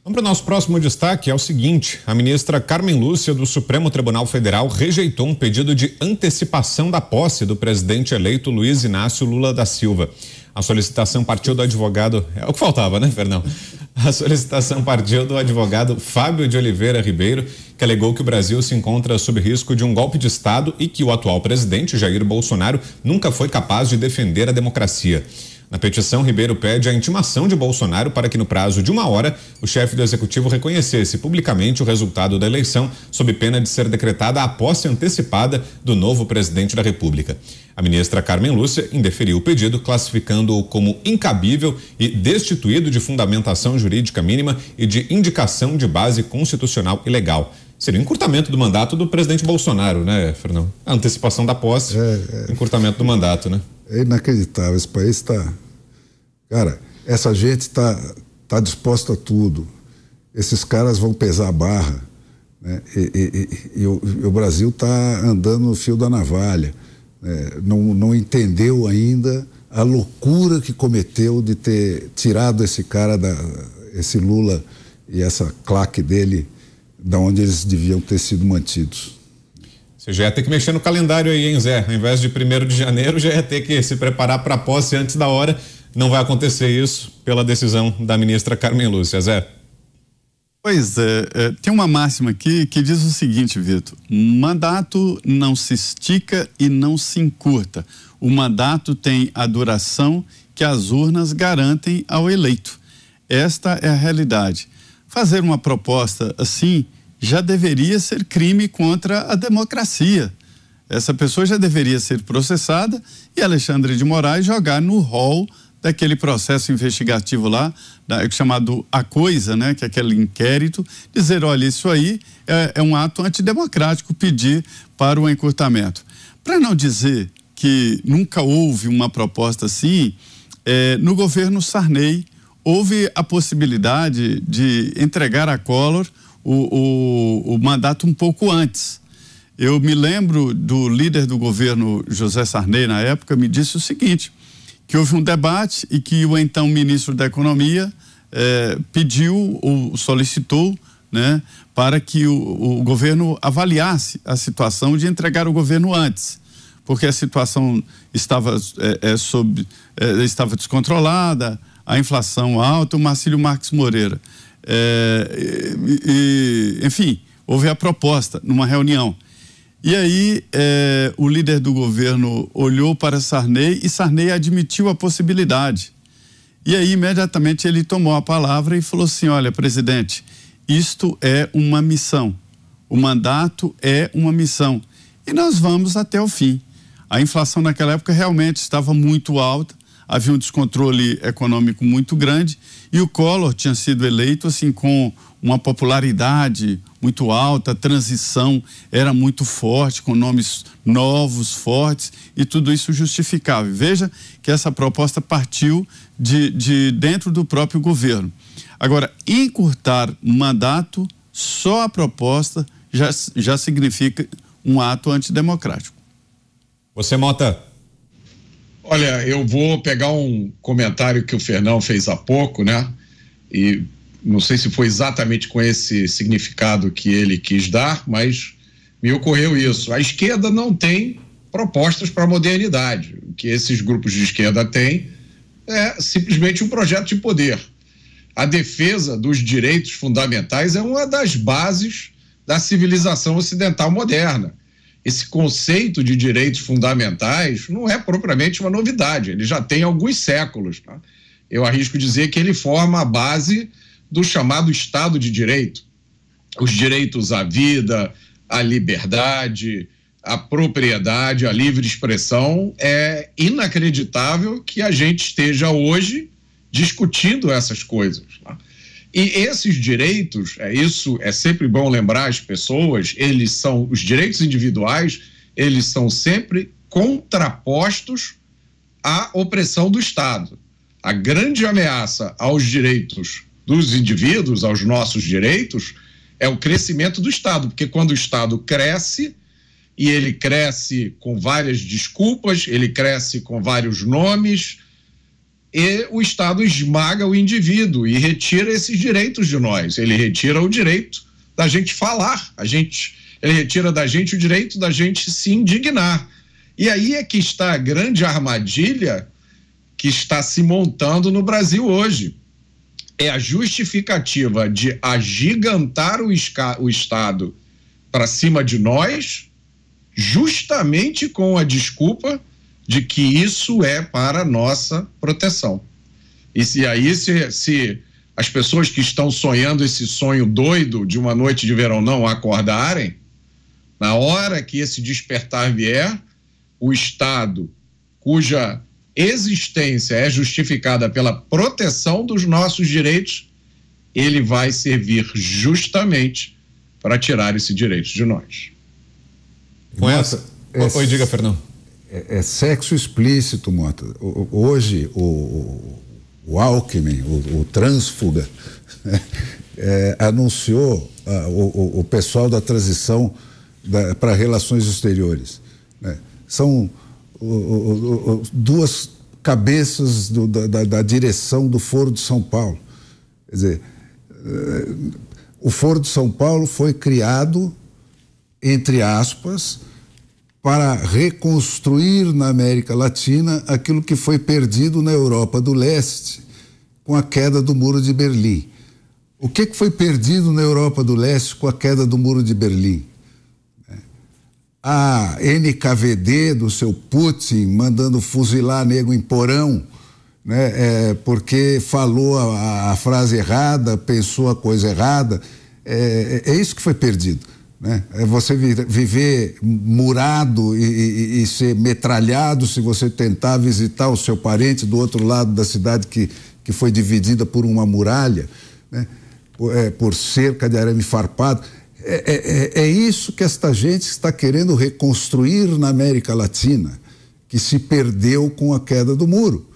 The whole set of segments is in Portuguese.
Vamos para o nosso próximo destaque, é o seguinte: a ministra Carmen Lúcia do Supremo Tribunal Federal rejeitou um pedido de antecipação da posse do presidente eleito Luiz Inácio Lula da Silva. A solicitação partiu do advogado, é o que faltava, né, Fernão? A solicitação partiu do advogado Fábio de Oliveira Ribeiro, que alegou que o Brasil se encontra sob risco de um golpe de Estado e que o atual presidente, Jair Bolsonaro, nunca foi capaz de defender a democracia. Na petição, Ribeiro pede a intimação de Bolsonaro para que, no prazo de 1 hora, o chefe do executivo reconhecesse publicamente o resultado da eleição, sob pena de ser decretada a posse antecipada do novo presidente da República. A ministra Carmen Lúcia indeferiu o pedido, classificando-o como incabível e destituído de fundamentação jurídica mínima e de indicação de base constitucional e legal. Seria um encurtamento do mandato do presidente Bolsonaro, né, Fernão? A antecipação da posse, encurtamento do mandato, né? É inacreditável, esse país está... Cara, essa gente está disposta a tudo. Esses caras vão pesar a barra, né? E o Brasil está andando no fio da navalha. Não entendeu ainda a loucura que cometeu de ter tirado esse cara, esse Lula e essa claque dele, da onde eles deviam ter sido mantidos. Você já ia ter que mexer no calendário aí, hein, Zé? Ao invés de 1º de janeiro, já ia ter que se preparar para a posse antes da hora. Não vai acontecer isso pela decisão da ministra Carmen Lúcia, Zé. Pois é, tem uma máxima aqui que diz o seguinte, Vitor: mandato não se estica e não se encurta. O mandato tem a duração que as urnas garantem ao eleito. Esta é a realidade. Fazer uma proposta assim já deveria ser crime contra a democracia. Essa pessoa já deveria ser processada e Alexandre de Moraes jogar no rol daquele processo investigativo lá, chamado A Coisa, né? Que é aquele inquérito, dizer, olha, isso aí é um ato antidemocrático, pedir para o encurtamento. Para não dizer que nunca houve uma proposta assim, no governo Sarney houve a possibilidade de entregar a Collor o mandato um pouco antes. Eu me lembro do líder do governo, José Sarney, na época, me disse o seguinte, que houve um debate e que o então ministro da Economia pediu ou solicitou, né, para que o governo avaliasse a situação de entregar o governo antes, porque a situação estava descontrolada, a inflação alta, o Marcílio Marques Moreira. Enfim, houve a proposta numa reunião. E aí o líder do governo olhou para Sarney e Sarney admitiu a possibilidade. E aí imediatamente ele tomou a palavra e falou assim, olha, presidente, isto é uma missão. O mandato é uma missão. E nós vamos até o fim. A inflação naquela época realmente estava muito alta, havia um descontrole econômico muito grande e o Collor tinha sido eleito assim com uma popularidade muito alta, a transição era muito forte, com nomes novos, fortes, e tudo isso justificável. Veja que essa proposta partiu de dentro do próprio governo. Agora, encurtar mandato, só a proposta já significa um ato antidemocrático. Você, Mota? Olha, eu vou pegar um comentário que o Fernão fez há pouco, né? E não sei se foi exatamente com esse significado que ele quis dar, mas me ocorreu isso. A esquerda não tem propostas para a modernidade. O que esses grupos de esquerda têm é simplesmente um projeto de poder. A defesa dos direitos fundamentais é uma das bases da civilização ocidental moderna. Esse conceito de direitos fundamentais não é propriamente uma novidade, ele já tem alguns séculos. Tá? Eu arrisco dizer que ele forma a base do chamado Estado de Direito. Os direitos à vida, à liberdade, à propriedade, à livre expressão. É inacreditável que a gente esteja hoje discutindo essas coisas. Tá? E esses direitos, isso é sempre bom lembrar as pessoas, eles são, os direitos individuais, eles são sempre contrapostos à opressão do Estado. A grande ameaça aos direitos dos indivíduos, aos nossos direitos, é o crescimento do Estado, porque quando o Estado cresce, e ele cresce com várias desculpas, ele cresce com vários nomes, e o Estado esmaga o indivíduo e retira esses direitos de nós. Ele retira o direito da gente falar, ele retira da gente o direito da gente se indignar. E aí é que está a grande armadilha que está se montando no Brasil hoje. É a justificativa de agigantar o Estado para cima de nós, justamente com a desculpa de que isso é para nossa proteção. E se as pessoas que estão sonhando esse sonho doido de uma noite de verão não acordarem, na hora que esse despertar vier, o Estado, cuja existência é justificada pela proteção dos nossos direitos, ele vai servir justamente para tirar esse direito de nós. Com essa? Oi, diga, Fernando. É sexo explícito, Mota. Hoje, o Alckmin, o trânsfuga, anunciou o pessoal da transição para relações exteriores. Né? São duas cabeças da direção do Foro de São Paulo. Quer dizer, o Foro de São Paulo foi criado, entre aspas, para reconstruir na América Latina aquilo que foi perdido na Europa do Leste com a queda do Muro de Berlim. O que foi perdido na Europa do Leste com a queda do Muro de Berlim? A NKVD do seu Putin mandando fuzilar nego em porão, né? Porque falou a frase errada, pensou a coisa errada. É isso que foi perdido. Né? É você viver murado e ser metralhado se você tentar visitar o seu parente do outro lado da cidade que foi dividida por uma muralha, né? Por cerca de arame farpado. É isso que esta gente está querendo reconstruir na América Latina, que se perdeu com a queda do muro.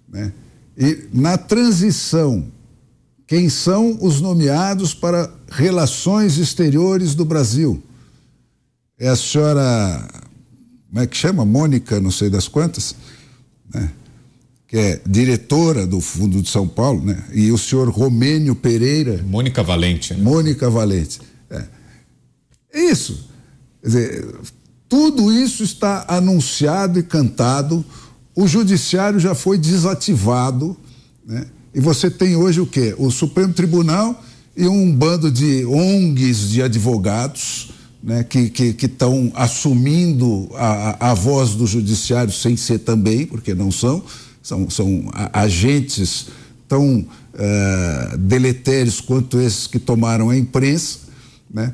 Né? E na transição, quem são os nomeados para relações exteriores do Brasil? É a senhora, como é que chama? Mônica, não sei das quantas, né? Que é diretora do Fundo de São Paulo, né? E o senhor Romênio Pereira. Mônica Valente. Né? Mônica Valente. É isso. Quer dizer, tudo isso está anunciado e cantado, o judiciário já foi desativado, né? E você tem hoje o quê? O Supremo Tribunal e um bando de ONGs de advogados, né, que estão assumindo a voz do judiciário sem ser também, porque não são agentes tão deletérios quanto esses que tomaram a imprensa, né?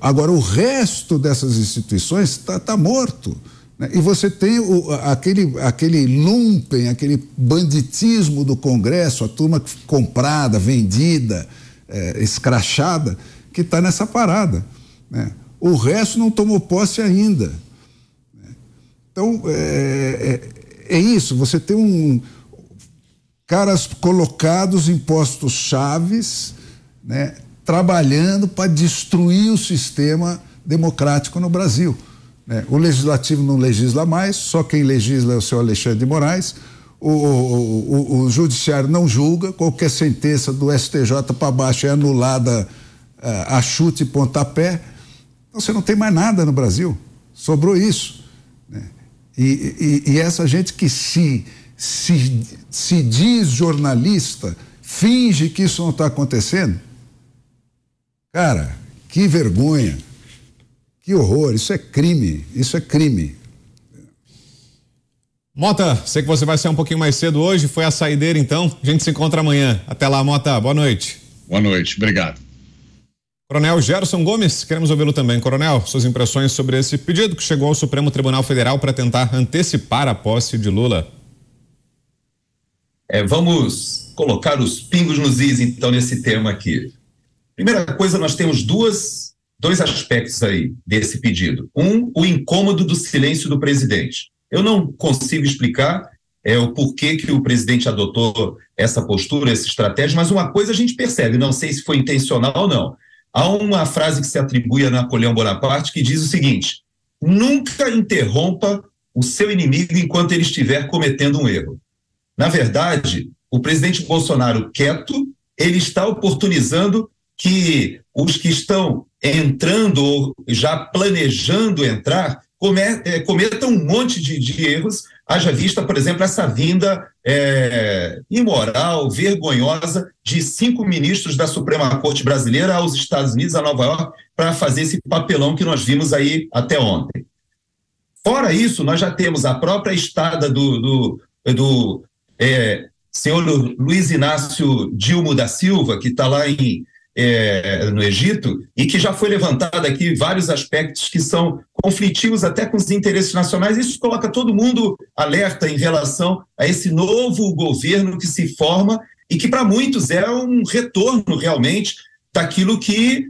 Agora, o resto dessas instituições está morto. E você tem aquele lumpen, aquele banditismo do Congresso, a turma comprada, vendida, escrachada, que está nessa parada. Né? O resto não tomou posse ainda. Então, é isso, você tem caras colocados em postos chaves, né, trabalhando para destruir o sistema democrático no Brasil. O legislativo não legisla mais, só quem legisla é o senhor Alexandre de Moraes. O judiciário não julga, qualquer sentença do STJ para baixo é anulada a chute e pontapé. Então você não tem mais nada no Brasil, sobrou isso. Né? E essa gente que se diz jornalista, finge que isso não está acontecendo. Cara, que vergonha. Que horror, isso é crime, Mota, sei que você vai sair um pouquinho mais cedo hoje, foi a saideira então, a gente se encontra amanhã. Até lá, Mota, boa noite. Boa noite, obrigado. Coronel Gerson Gomes, queremos ouvi-lo também. Coronel, suas impressões sobre esse pedido que chegou ao Supremo Tribunal Federal para tentar antecipar a posse de Lula. Vamos colocar os pingos nos is então nesse tema aqui. Primeira coisa, nós temos dois aspectos aí desse pedido. O incômodo do silêncio do presidente. Eu não consigo explicar o porquê que o presidente adotou essa postura, essa estratégia, mas uma coisa a gente percebe, não sei se foi intencional ou não. Há uma frase que se atribui a Napoleão Bonaparte que diz o seguinte: nunca interrompa o seu inimigo enquanto ele estiver cometendo um erro. Na verdade, o presidente Bolsonaro quieto, ele está oportunizando que os que estão entrando ou já planejando entrar cometam um monte de erros, haja vista, por exemplo, essa vinda imoral, vergonhosa de 5 ministros da Suprema Corte Brasileira aos Estados Unidos, a Nova York, para fazer esse papelão que nós vimos aí até ontem. Fora isso, nós já temos a própria estada do senhor Luiz Inácio Dilma da Silva, que está lá no Egito, e que já foi levantado aqui vários aspectos que são conflitivos até com os interesses nacionais. Isso coloca todo mundo alerta em relação a esse novo governo que se forma e que para muitos é um retorno realmente daquilo que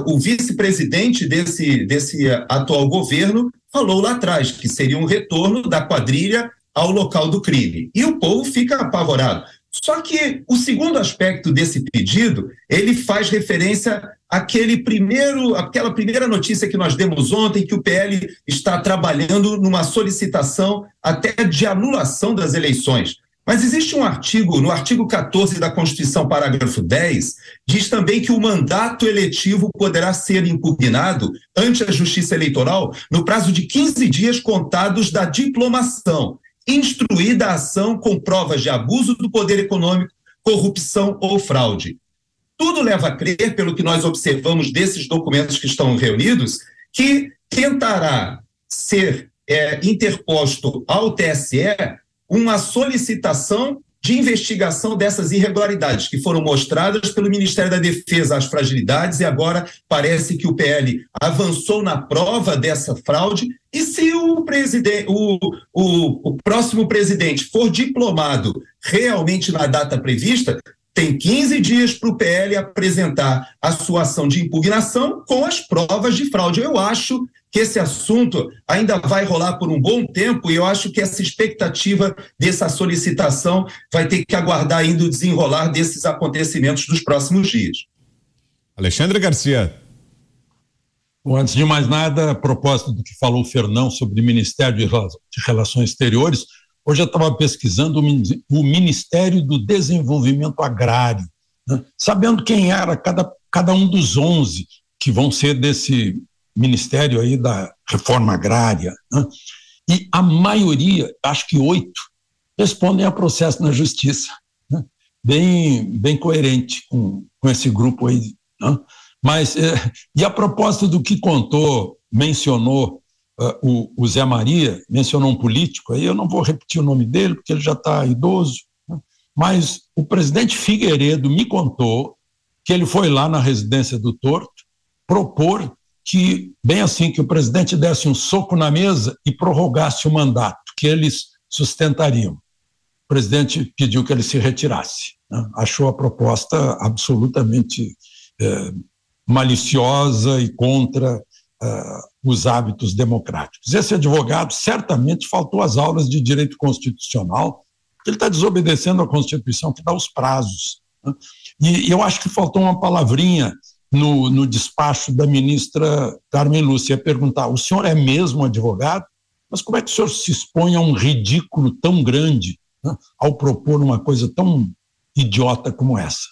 o vice-presidente desse atual governo falou lá atrás, que seria um retorno da quadrilha ao local do crime. E o povo fica apavorado. Só que o segundo aspecto desse pedido, ele faz referência àquela primeira notícia que nós demos ontem, que o PL está trabalhando numa solicitação até de anulação das eleições. Mas existe um artigo, no artigo 14 da Constituição, parágrafo 10, diz também que o mandato eletivo poderá ser impugnado ante a Justiça Eleitoral no prazo de 15 dias contados da diplomação, instruída a ação com provas de abuso do poder econômico, corrupção ou fraude. Tudo leva a crer, pelo que nós observamos desses documentos que estão reunidos, que tentará ser interposto ao TSE uma solicitação de investigação dessas irregularidades que foram mostradas pelo Ministério da Defesa, as fragilidades, e agora parece que o PL avançou na prova dessa fraude. E se o próximo presidente for diplomado realmente na data prevista, tem 15 dias para o PL apresentar a sua ação de impugnação com as provas de fraude. Eu acho que esse assunto ainda vai rolar por um bom tempo e eu acho que essa expectativa dessa solicitação vai ter que aguardar ainda o desenrolar desses acontecimentos dos próximos dias. Alexandre Garcia. Bom, antes de mais nada, a propósito do que falou o Fernão sobre o Ministério de Relações Exteriores, hoje eu estava pesquisando o Ministério do Desenvolvimento Agrário, né? Sabendo quem era cada um dos 11 que vão ser desse Ministério aí da Reforma Agrária, né? E a maioria, acho que 8, respondem a processo na Justiça, né? Bem coerente com esse grupo aí, né? Mas, e a propósito do que mencionou o Zé Maria, mencionou um político aí, eu não vou repetir o nome dele, porque ele já está idoso, né? Mas o presidente Figueiredo me contou que ele foi lá na residência do Torto propor que, bem assim, que o presidente desse um soco na mesa e prorrogasse o mandato, que eles sustentariam. O presidente pediu que ele se retirasse, né? Achou a proposta absolutamente maliciosa e contra os hábitos democráticos. Esse advogado certamente faltou às aulas de direito constitucional, porque ele está desobedecendo a Constituição que dá os prazos, né? E eu acho que faltou uma palavrinha no despacho da ministra Carmen Lúcia, perguntar: o senhor é mesmo advogado? Mas como é que o senhor se expõe a um ridículo tão grande, né, ao propor uma coisa tão idiota como essa?